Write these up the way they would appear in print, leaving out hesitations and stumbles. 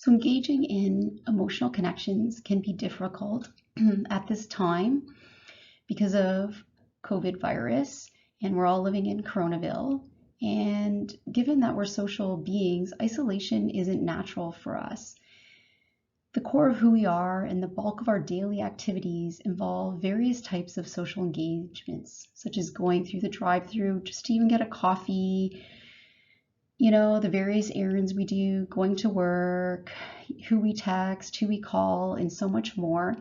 So engaging in emotional connections can be difficult at this time because of COVID virus, and we're all living in Coronaville. And given that we're social beings, isolation isn't natural for us. The core of who we are and the bulk of our daily activities involve various types of social engagements, such as going through the drive-through just to even get a coffee, the various errands we do, going to work, who we text, who we call, and so much more.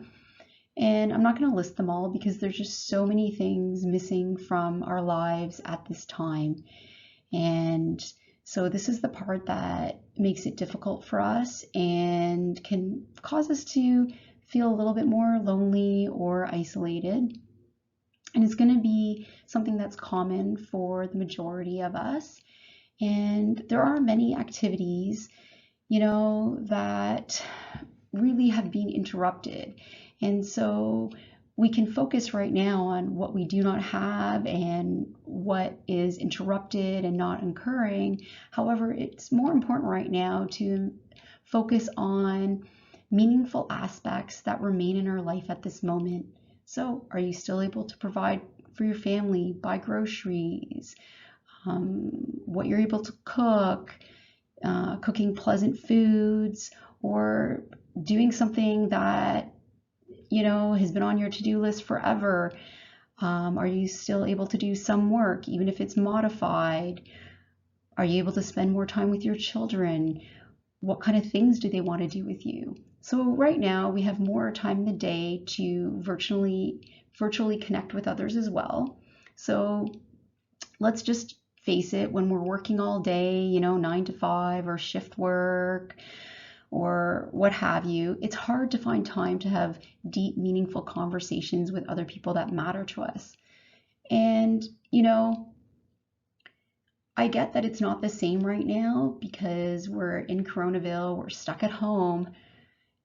And I'm not going to list them all because there's just so many things missing from our lives at this time. And so this is the part that makes it difficult for us and can cause us to feel a little bit more lonely or isolated. And it's going to be something that's common for the majority of us. And there are many activities, that really have been interrupted. And so we can focus right now on what we do not have and what is interrupted and not occurring. However, it's more important right now to focus on meaningful aspects that remain in our life at this moment. So, are you still able to provide for your family, buy groceries, what you're able to cook, cooking pleasant foods, or doing something that has been on your to-do list forever? Are you still able to do some work, even if it's modified? Are you able to spend more time with your children? What kind of things do they want to do with you? So right now we have more time in the day to virtually connect with others as well. So let's just face it, when we're working all day, 9 to 5 or shift work or what have you, it's hard to find time to have deep, meaningful conversations with other people that matter to us. And, I get that it's not the same right now because we're in Coronaville, we're stuck at home.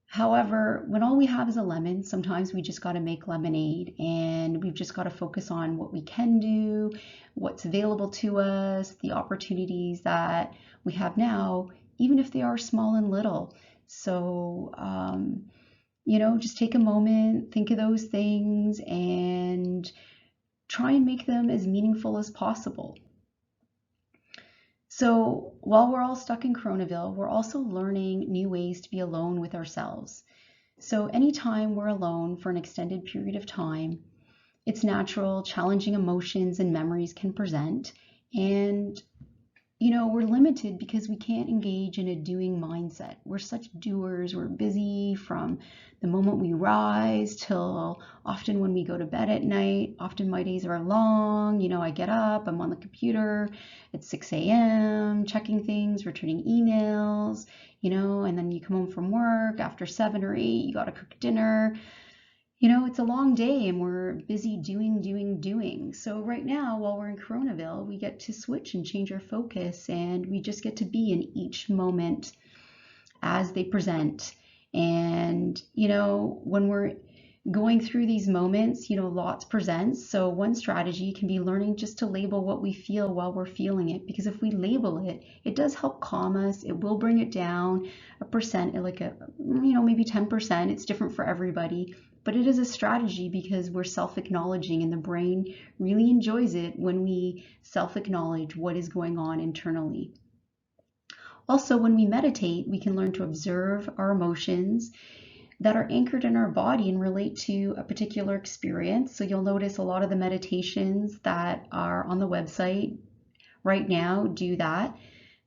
However, when all we have is a lemon, sometimes we just got to make lemonade, and we've just got to focus on what we can do, what's available to us, the opportunities that we have now, even if they are small and little. So, just take a moment, think of those things, and try and make them as meaningful as possible. So while we're all stuck in Coronaville, we're also learning new ways to be alone with ourselves. So anytime we're alone for an extended period of time, it's natural, challenging emotions and memories can present. And, we're limited because we can't engage in a doing mindset. We're such doers. We're busy from the moment we rise till often when we go to bed at night. Often my days are long. I get up, I'm on the computer at 6 a.m., checking things, returning emails, and then you come home from work after 7 or 8, you got to cook dinner. It's a long day and we're busy doing. So right now, while we're in Coronaville, we get to switch and change our focus, and we just get to be in each moment as they present. And, when we're going through these moments, lots presents. So one strategy can be learning just to label what we feel while we're feeling it, because if we label it, it does help calm us. It will bring it down a percent, like maybe 10%. It's different for everybody. But it is a strategy because we're self-acknowledging, and the brain really enjoys it when we self-acknowledge what is going on internally. Also, when we meditate, we can learn to observe our emotions that are anchored in our body and relate to a particular experience. So you'll notice a lot of the meditations that are on the website right now do that.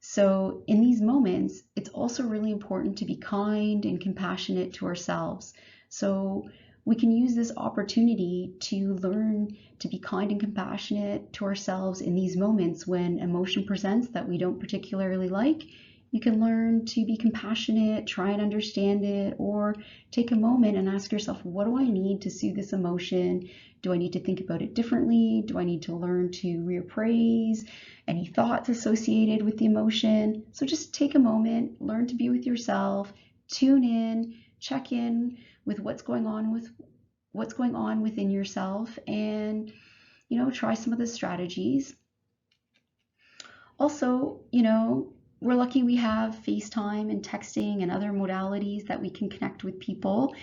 So in these moments, it's also really important to be kind and compassionate to ourselves. So we can use this opportunity to learn to be kind and compassionate to ourselves in these moments when emotion presents that we don't particularly like. You can learn to be compassionate, try and understand it, or take a moment and ask yourself, what do I need to soothe this emotion? Do I need to think about it differently? Do I need to learn to reappraise any thoughts associated with the emotion? So just take a moment, learn to be with yourself, tune in, check in with what's going on within yourself, and try some of the strategies. Also, we're lucky we have FaceTime and texting and other modalities that we can connect with people.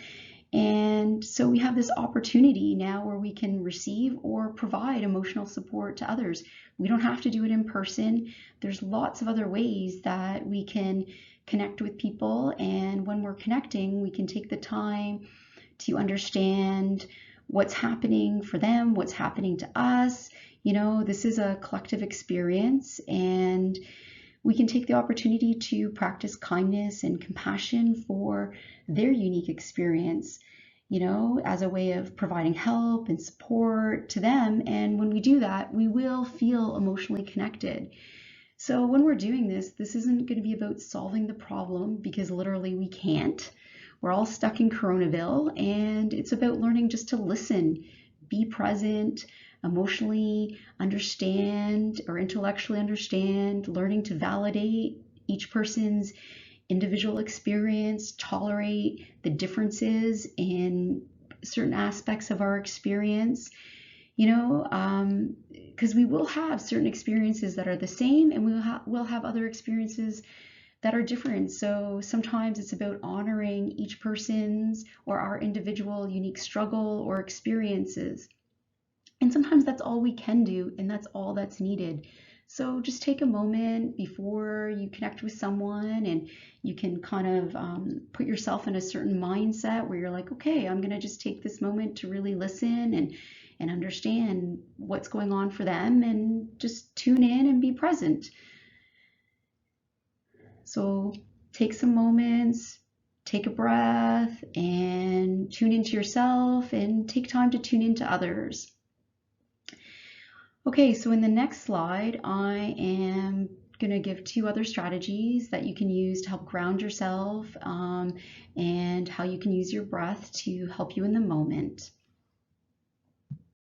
And so we have this opportunity now where we can receive or provide emotional support to others. We don't have to do it in person. There's lots of other ways that we can connect with people. And when we're connecting, we can take the time to understand what's happening for them, what's happening to us. This is a collective experience, and we can take the opportunity to practice kindness and compassion for their unique experience, as a way of providing help and support to them. And when we do that, we will feel emotionally connected. So when we're doing this isn't going to be about solving the problem, because literally we can't. We're all stuck in Coronaville, and it's about learning just to listen, be present, emotionally understand or intellectually understand, learning to validate each person's individual experience, tolerate the differences in certain aspects of our experience, because we will have certain experiences that are the same, and we'll have other experiences that are different. So sometimes it's about honoring each person's or our individual unique struggle or experiences. And sometimes that's all we can do, and that's all that's needed. So just take a moment before you connect with someone, and you can kind of put yourself in a certain mindset where you're like, okay, I'm going to just take this moment to really listen and understand what's going on for them, and just tune in and be present. So take some moments, take a breath, and tune into yourself, and take time to tune into others. Okay, so in the next slide, I am going to give 2 other strategies that you can use to help ground yourself, and how you can use your breath to help you in the moment.